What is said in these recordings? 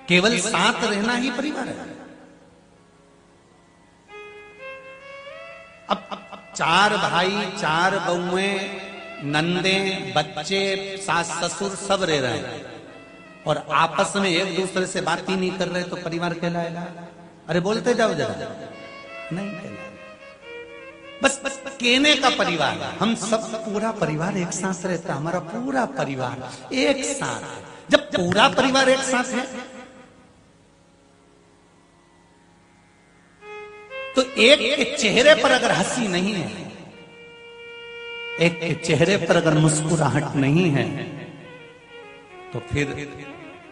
केवल साथ रहना ही परिवार है। अब 4 भाई 4 बहुएं नंदे बच्चे सास ससुर सब रह रहे हैं और आपस में एक दूसरे से बात ही नहीं कर रहे तो परिवार कहलाएगा? अरे बोलते जाओ जरा, नहीं कहलाएगा। बस कहने का परिवार, हम सब पूरा परिवार एक साथ रहता, हमारा पूरा परिवार एक साथ है। जब पूरा परिवार एक साथ है तो एक के चेहरे पर अगर हंसी नहीं है, एक के चेहरे पर अगर मुस्कुराहट नहीं है, तो फिर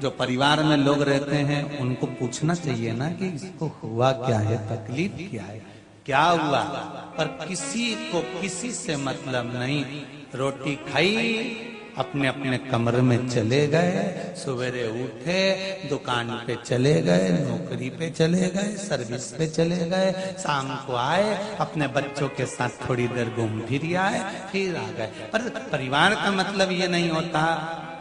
जो परिवार में लोग रहते हैं उनको पूछना चाहिए ना कि इसको हुआ क्या है, तकलीफ क्या है, क्या हुआ। पर किसी को किसी से मतलब नहीं। रोटी खाई, अपने अपने कमरे में चले गए, सवेरे उठे, दुकान पे चले गए, नौकरी पे चले गए, सर्विस पे चले गए, शाम को आए, अपने बच्चों के साथ थोड़ी देर घूम फिर आए, फिर आ गए। पर परिवार का मतलब ये नहीं होता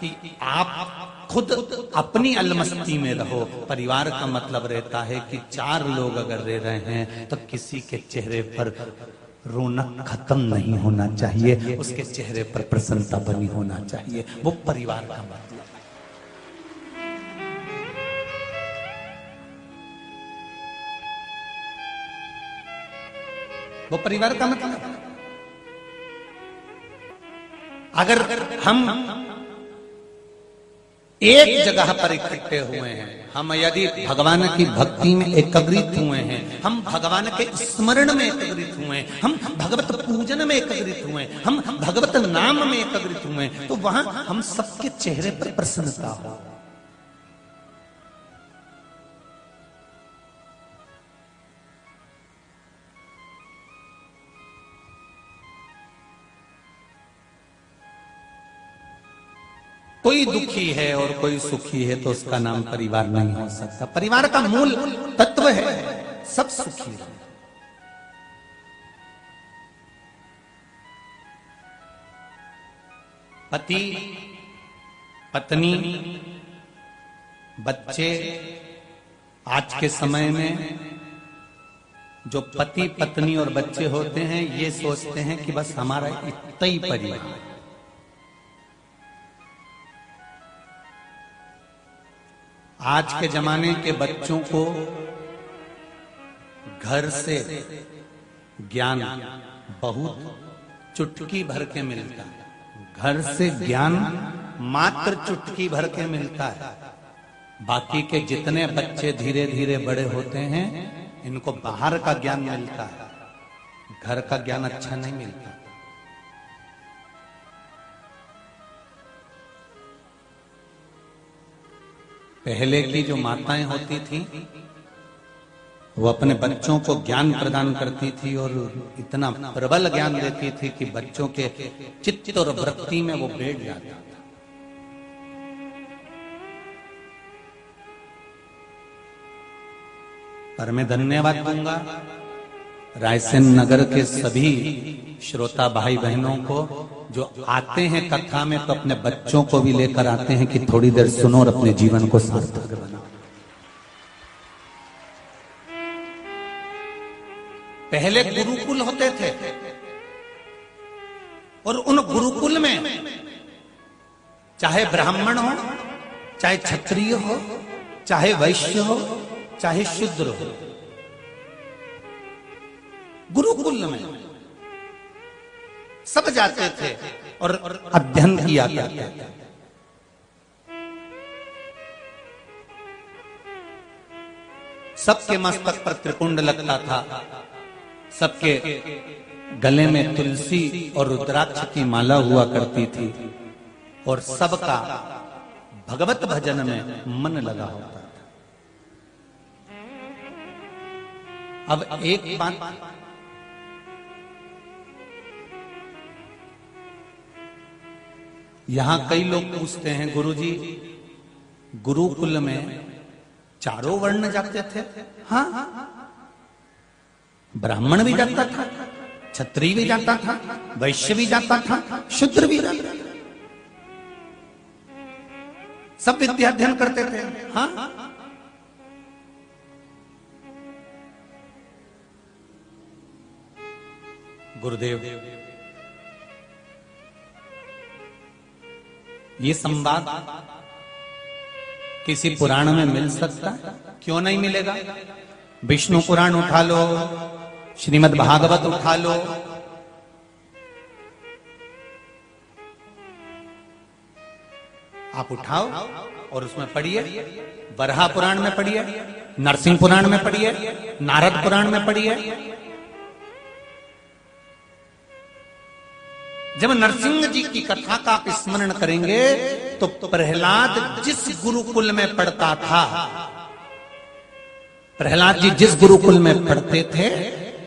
कि आप खुद अपनी अलमस्ती में रहो। परिवार का मतलब रहता है कि 4 लोग अगर रह रहे हैं तो किसी के चेहरे पर रौनक खत्म नहीं होना चाहिए, उसके चेहरे पर प्रसन्नता बनी होना चाहिए। वो परिवार का मतलब है। वो परिवार का मतलब है। अगर हम एक जगह पर इकट्ठे हुए हैं, हम यदि भगवान की भक्ति में एकाग्रित हुए हैं, हम भगवान के स्मरण में एकाग्रित हुए, हम भगवत पूजन में एकाग्रित हुए, हम भगवत नाम में एकाग्रित हुए, तो वहां हम सबके चेहरे पर प्रसन्नता हो। कोई दुखी है और कोई सुखी है तो उसका नाम परिवार नहीं हो सकता। परिवार का मूल तत्व है सब सुखी रहे। पति पत्नी बच्चे, आज के समय में जो पति पत्नी और बच्चे होते हैं ये सोचते हैं कि बस हमारा इतना ही परिवार। आज के जमाने के बच्चों को घर से ज्ञान बहुत चुटकी भर के मिलता है। घर से ज्ञान मात्र चुटकी भर के मिलता है। बाकी के जितने बच्चे धीरे धीरे बड़े होते हैं इनको बाहर का ज्ञान मिलता है, घर का ज्ञान अच्छा नहीं मिलता। पहले की जो माताएं होती थी वो अपने बच्चों को ज्ञान प्रदान करती थी और इतना प्रबल ज्ञान देती थी कि बच्चों के चित्त और वृत्ति में वो बैठ जाता था। पर मैं धन्यवाद दूंगा रायसेन नगर के सभी श्रोता भाई बहनों को जो आते हैं कथा में तो अपने बच्चों को भी लेकर आते हैं कि थोड़ी देर सुनो और अपने जीवन को सार्थक बनाओ। पहले गुरुकुल होते थे और उन गुरुकुल में चाहे ब्राह्मण हो, चाहे क्षत्रिय हो, चाहे वैश्य हो, चाहे शूद्र हो, गुरुकुल में सब जाते थे और अध्ययन किया करते थे। सबके मस्तक पर त्रिपुंड लगता था, सबके गले में तुलसी और रुद्राक्ष की माला हुआ करती थी और सबका भगवत भजन में मन लगा होता था। अब एक बात यहां कई लोग पूछते हैं, गुरुजी गुरुकुल में चारों वर्ण जाते थे? हाँ, ब्राह्मण भी जाता था, क्षत्रिय भी जाता था, वैश्य भी जाता था, शूद्र भी जाता था, सब विद्या अध्ययन करते थे। हाँ, गुरुदेव, ये संवाद किसी पुराण में मिल सकता है? क्यों नहीं मिलेगा? विष्णु पुराण उठा लो, श्रीमद् भागवत उठा लो, आप उठाओ और उसमें पढ़िए। वराह पुराण में पढ़िए, नरसिंह पुराण में पढ़िए, नारद पुराण में पढ़िए। जब नरसिंह जी की कथा का आप स्मरण करेंगे तो प्रहलाद जिस गुरुकुल में पढ़ता था, प्रहलाद जी जिस गुरुकुल में पढ़ते थे,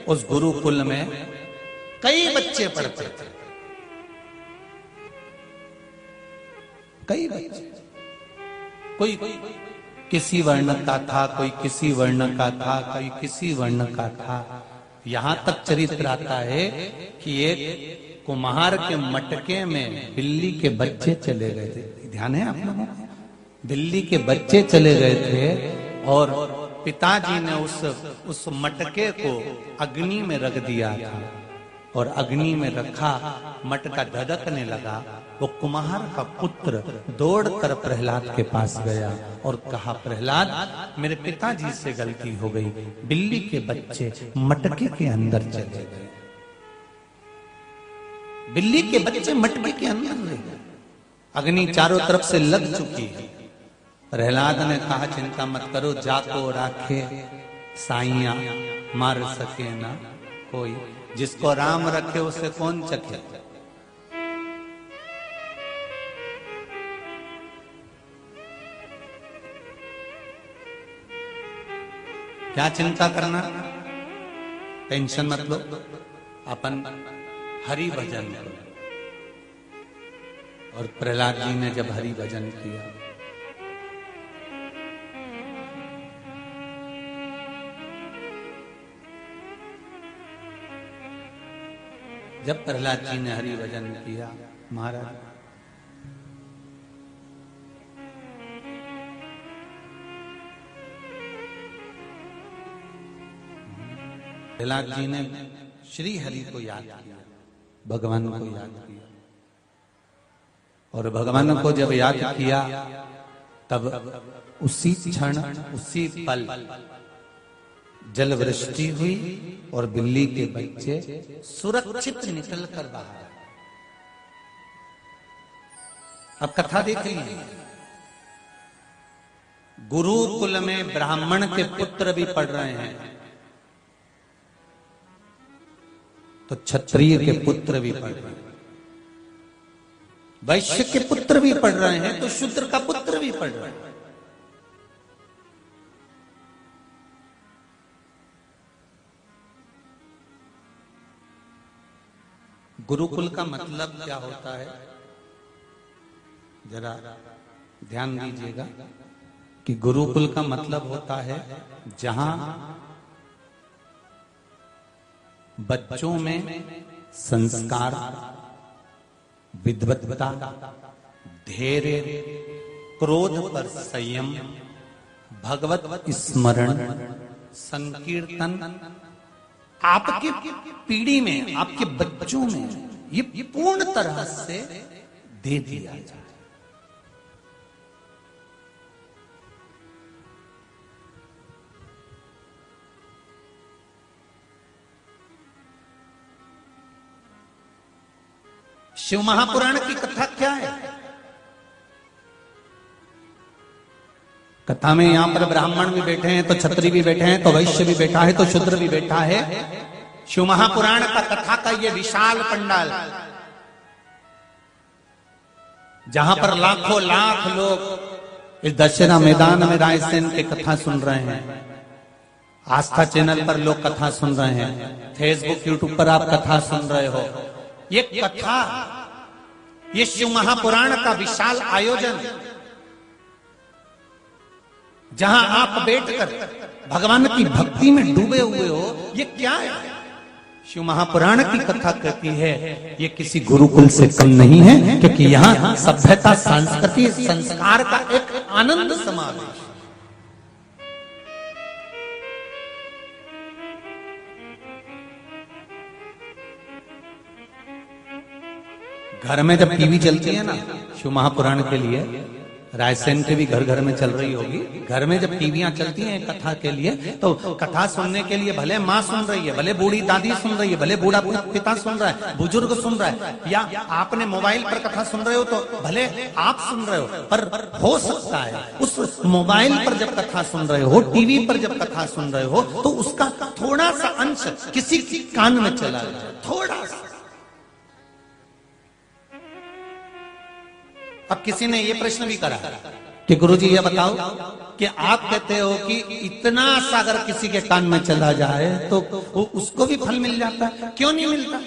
उस गुरुकुल में कई बच्चे पढ़ते थे, कई बच्चे। कोई किसी वर्ण का था, कोई किसी वर्ण का था, कोई किसी वर्ण का था। यहां तक चरित्र आता है कि एक कुम्हार के मटके में बिल्ली के बच्चे चले गए थे। ध्यान है आप लोगों को? बिल्ली के बच्चे चले गए थे और पिताजी ने उस मटके को अग्नि में रख दिया था और अग्नि में रखा, मटका धधकने लगा। वो कुम्हार का पुत्र दौड़कर प्रहलाद के पास गया और कहा, प्रहलाद, मेरे पिताजी से गलती हो गई, बिल्ली के बच्चे मटके के अंदर चले गए। बिल्ली के बच्चे मटके के अंदर रह गए, अग्नि चारों तरफ से लग चुकी है। प्रहलाद ने कहा, चिंता मत करो, जाको राखे साइया, मार सके ना कोई, जिसको राम रखे उसे कौन चखे। क्या चिंता करना, टेंशन मत लो, अपन हरि भजन करो। और प्रहलाद जी ने जब हरि भजन किया, जब प्रहलाद जी ने हरि भजन किया, महाराज प्रहलाद जी ने श्री हरि को याद किया, भगवान को याद किया। और भगवान को जब याद किया तब उसी क्षण, उसी पल जल वृष्टि हुई और बिल्ली के बच्चे सुरक्षित निकलकर बाहर आए। अब कथा देखिए, गुरुकुल में ब्राह्मण के पुत्र भी पढ़ रहे हैं तो क्षत्रिय के पुत्र भी पढ़ रहे हैं, वैश्य के पुत्र भी पढ़ रहे हैं तो शूद्र का पुत्र भी पढ़ रहे हैं। गुरुकुल का मतलब क्या होता है, जरा ध्यान दीजिएगा कि गुरुकुल का मतलब होता है जहां बच्चों में संस्कार, विद्वत्ता, धैर्य, क्रोध पर संयम, भगवत स्मरण, संकीर्तन, आपकी पीढ़ी में, आपके बच्चों में ये पूर्ण तरह से दे दिया जाए। शिव महापुराण की कथा क्या है? कथा में यहां पर ब्राह्मण भी बैठे हैं तो क्षत्रिय भी बैठे हैं तो वैश्य भी बैठा है तो शूद्र भी बैठा है। शिव महापुराण का कथा का ये विशाल पंडाल जहां पर लाखों लाख लोग इस दशहरा मैदान में रायसेन की कथा सुन रहे हैं, आस्था चैनल पर लोग कथा सुन रहे हैं, फेसबुक यूट्यूब पर आप कथा सुन रहे हो, ये कथा, ये शिव महापुराण का विशाल आयोजन जहां आप बैठकर भगवान की भक्ति में डूबे हुए हो, ये क्या है? शिव महापुराण की कथा कहती है ये किसी गुरुकुल से कम नहीं है, क्योंकि यहाँ सभ्यता, संस्कृति, संस्कार का एक आनंद समावेश। घर में जब टीवी चलती है ना, शिव महापुराण के लिए, रायसेन के भी घर घर में चल रही होगी, घर में जब टीवियां चलती हैं कथा के लिए, तो कथा सुनने के लिए भले माँ सुन रही है, भले बूढ़ी दादी सुन रही है, भले बूढ़ा पिता सुन रहा है, बुजुर्ग सुन रहा है, या आपने मोबाइल पर कथा सुन रहे हो तो भले आप सुन रहे हो, पर हो सकता है उस मोबाइल पर जब कथा सुन रहे हो, टीवी पर जब कथा सुन रहे हो, तो उसका थोड़ा सा अंश किसी की कान में चला जाए, थोड़ा सा। अब किसी ने ये प्रश्न भी करा कि गुरुजी ये बताओ कि आप कहते हो कि इतना सा अगर किसी के कान में चला जाए तो उसको भी फल मिल जाता है, क्यों नहीं मिलता?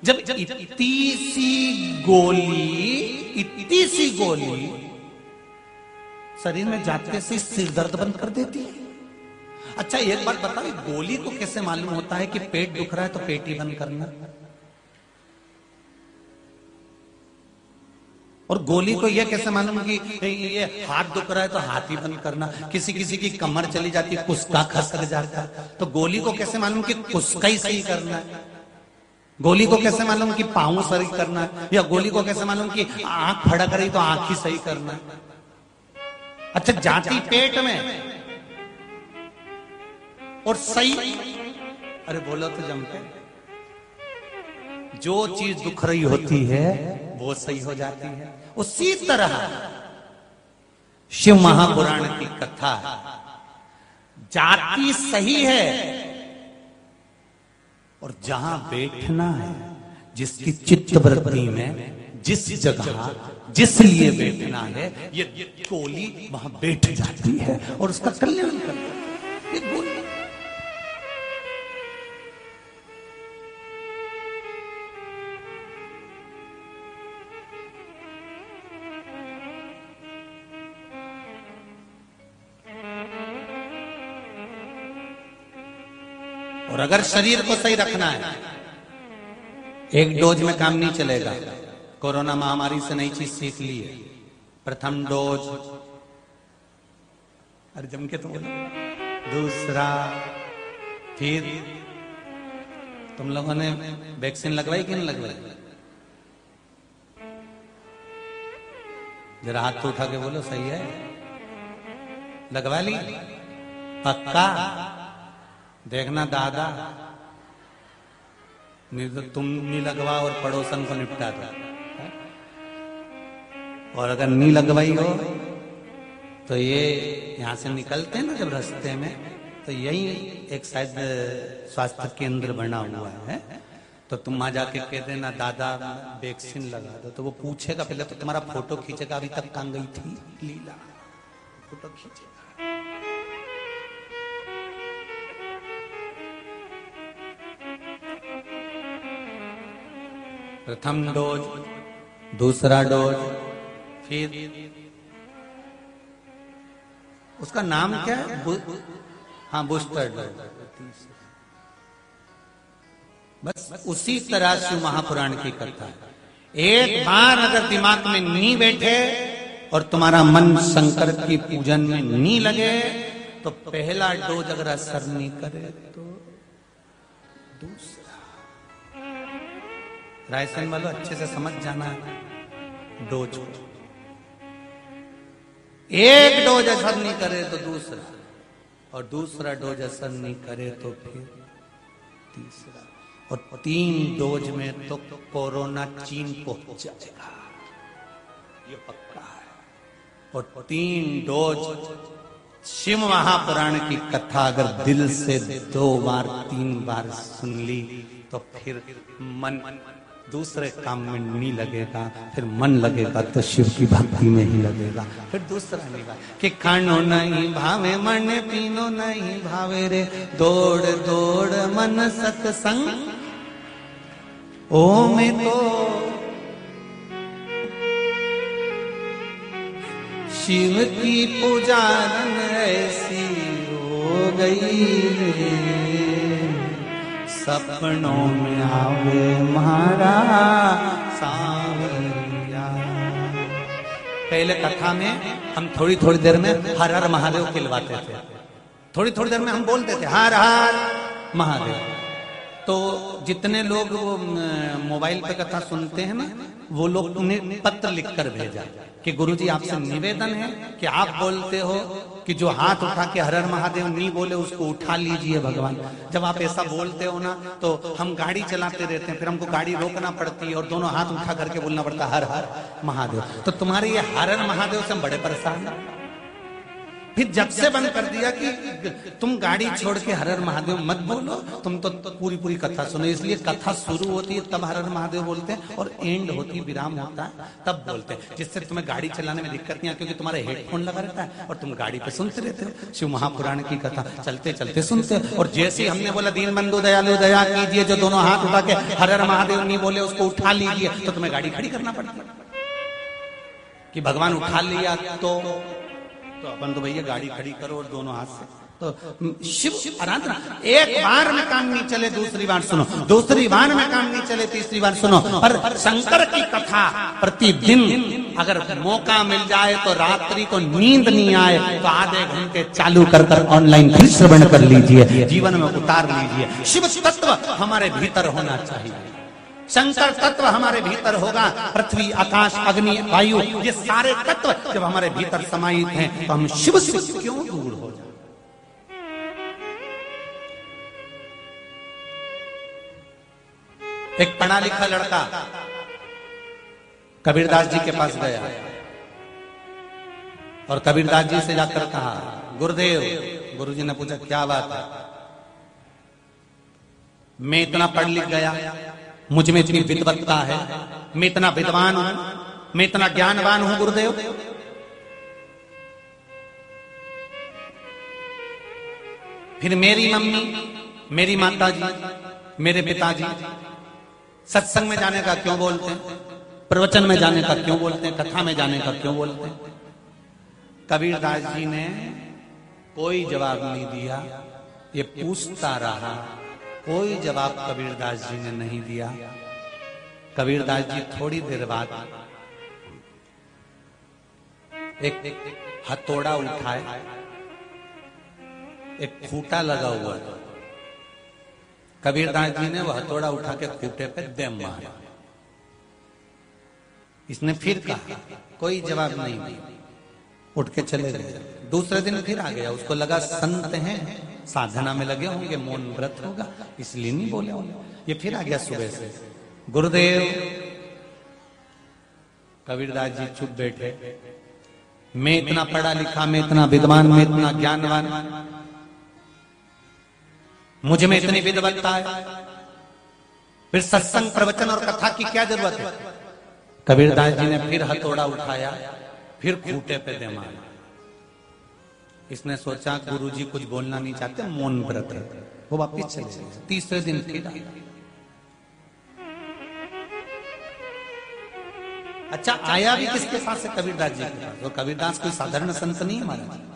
जब इतनी सी गोली शरीर में जाते से सिर दर्द बंद कर देती है। अच्छा एक बात बताओ, गोली को कैसे मालूम होता है कि पेट दुख रहा है तो पेट ही बंद करना, और गोली को यह कैसे मालूम कि ये हाथ दुख रहा है तो हाथ ही बंद करना? किसी किसी की कमर चली जाती है, कुस्का खसक जाता है, तो गोली को कैसे मालूम कि कुस्का ही सही करना है? गोली को कैसे मालूम कि पांव सही करना है? या गोली को कैसे मालूम कि आंख फड़क रही तो आंख ही सही करना है? अच्छा जाती पेट में और सही, अरे बोलो तो जमते, जो चीज दुख रही होती है वो सही हो जाती है। उसी तरह शिव महापुराण की कथा जाती सही है, और जहां बैठना है, जिसकी चित्तवृत्ति में जिस जगह जिस लिए बैठना है, ये गोली वहां बैठ जाती है और उसका कल्याण करता है। ये गोली और अगर शरीर को सही रखना है, एक डोज में काम नहीं चलेगा। कोरोना महामारी से नई चीज सीख ली है, प्रथम डोज, अरे जम के तो बोलो, दूसरा, फिर तुम लोगों ने वैक्सीन लगवाई कि नहीं लगवाई? जरा हाथ तो उठा के बोलो, सही है, लगवा ली? पक्का? देखना दादा, नहीं तो तुम नहीं लगवा और पड़ोसन को निपटा दो। और अगर नहीं लगवाई हो तो ये यहां से निकलते हैं ना जब रास्ते में, तो यही एक शायद स्वास्थ्य केंद्र बना हुआ है, तो तुम वहां जाके कह देना दादा वैक्सीन लगा दो, तो वो पूछेगा पहले तो तुम्हारा फोटो खींचेगा, अभी तक कहां गई थी लीला, फोटो खींचेगा। प्रथम डोज, दूसरा डोज, फिर उसका नाम क्या है? हाँ, बूस्टर डोज। बस उसी तरह से महापुराण की कथा, एक बार अगर दिमाग में नहीं बैठे और तुम्हारा मन शंकर की पूजन में नहीं लगे, तो पहला डोज अगर असर नहीं करे तो दूसरा। रायसेन वालों अच्छे से समझ जाना डोज को, एक डोज असर नहीं करे तो दूसरा, और दूसरा डोज असर नहीं करे तो फिर तीसरा, और 3 डोज में तो कोरोना चीन पहुंच जाएगा, ये पक्का है। और 3 डोज शिव महापुराण की कथा अगर दिल से 2 बार 3 बार सुन ली तो फिर मन दूसरे काम में नहीं लगेगा, फिर मन लगेगा तो शिव की भक्ति में ही लगेगा, फिर दूसरा नहीं भाई कि खानो नहीं भावे मन पीनो नहीं भावे रे, दौड़ दौड़ मन सत्संग ओ में तो शिव की पुजारन ऐसी हो गई रे, सपनों में आवे महारा सांवरिया। पहले कथा में हम थोड़ी थोड़ी देर में हर हर महादेव खिलवाते थे, थोड़ी थोड़ी देर में हम बोलते थे हर हर महादेव, तो जितने लोग वो मोबाइल पे कथा सुनते हैं ना, वो लोग ने पत्र लिखकर भेजा कि गुरुजी आपसे निवेदन है कि आप बोलते हो कि जो हाथ उठा के हर हर महादेव नहीं बोले उसको उठा लीजिए भगवान। जब आप ऐसा बोलते हो ना तो हम गाड़ी चलाते रहते हैं, फिर हमको गाड़ी रोकना पड़ती है और दोनों हाथ उठा करके बोलना पड़ता है हर हर महादेव। तो तुम्हारे ये हर हर महादेव से हम बड़े परेशान हैं। फिर जब से बंद कर दिया कि तुम गाड़ी छोड़ के हर हर महादेव मत बोलो, तुम तो पूरी पूरी कथा सुनो। इसलिए कथा शुरू होती है तब हर हर महादेव बोलते हैं और एंड होती विराम होता है तब बोलते हैं, जिससे तुम्हें गाड़ी चलाने में दिक्कत नहीं है, क्योंकि तुम्हारे हेडफोन लगा रहता है और तुम गाड़ी पे सुनते रहते हो शिव महापुराण की कथा चलते चलते सुनते हो। और जैसे ही हमने बोला दीन बंधु दयालु दया कीजिए, जो दोनों हाथ उठा के हर हर महादेव नहीं बोले उसको उठा लीजिए, तो तुम्हें गाड़ी खड़ी करना पड़ता है कि भगवान उठा लिया तो अपन तो भैया गाड़ी खड़ी करो और दोनों हाथ से। तो शिव आराधना एक बार में काम नहीं चले, दूसरी बार सुनो, दूसरी बार में काम नहीं चले, तीसरी बार सुनो। पर शंकर की कथा प्रतिदिन अगर मौका मिल जाए तो रात्रि को नींद नहीं आए तो आधे घंटे चालू कर ऑनलाइन फिर श्रवण कर लीजिए, जीवन में उतार लीजिए। शिव तत्व हमारे भीतर होना चाहिए, शंकर तत्व हमारे भीतर होगा। पृथ्वी आकाश अग्नि वायु ये सारे तत्व जब हमारे भीतर समाहित हैं तो हम शिव से क्यों दूर हो जाए। एक पढ़ा लिखा लड़का कबीरदास जी के पास गया और कबीरदास जी से जाकर कहा गुरुदेव। गुरुजी ने पूछा क्या बात है? मैं इतना पढ़ लिख गया, मुझ में इतनी विद्वत्ता है, मैं इतना विद्वान हूं, मैं इतना ज्ञानवान हूं गुरुदेव। फिर मेरी मम्मी, मेरी माताजी, मेरे पिताजी सत्संग में जाने का क्यों बोलते हैं, प्रवचन में जाने का क्यों बोलते हैं, कथा में जाने का क्यों बोलते हैं? कबीरदास जी ने कोई जवाब नहीं दिया, ये पूछता रहा, कोई जवाब कबीरदास जी ने नहीं दिया। कबीरदास जी थोड़ी देर बाद एक हथौड़ा उठाए, एक खूंटा लगा हुआ था, कबीरदास जी ने वो हथौड़ा उठा के खूंटे पे दे मारा। इसने फिर कहा, कोई जवाब नहीं दिया, उठ के चले गए। दूसरे दिन फिर आ गया, उसको लगा संत हैं, साधना में लगे होंगे, मौन व्रत होगा, इसलिए नहीं बोले होंगे। ये फिर आ गया सुबह से, गुरुदेव। कबीरदास जी चुप बैठे, मैं इतना पढ़ा लिखा, मैं इतना विद्वान, मैं इतना ज्ञानवान, मुझे में इतनी विद्वत्ता है, फिर सत्संग प्रवचन और कथा की क्या जरूरत है? कबीरदास जी ने फिर हथौड़ा उठाया, फिर खूंटे पे दे मारा। इसने सोचा गुरुजी कुछ बोलना नहीं चाहते, मौन व्रत है, वो वापिस चले गए। तीसरे दिन फिर अच्छा आया भी किसके पास है? कबीरदास जी के पास। और कबीरदास कोई साधारण संत नहीं है महाराज,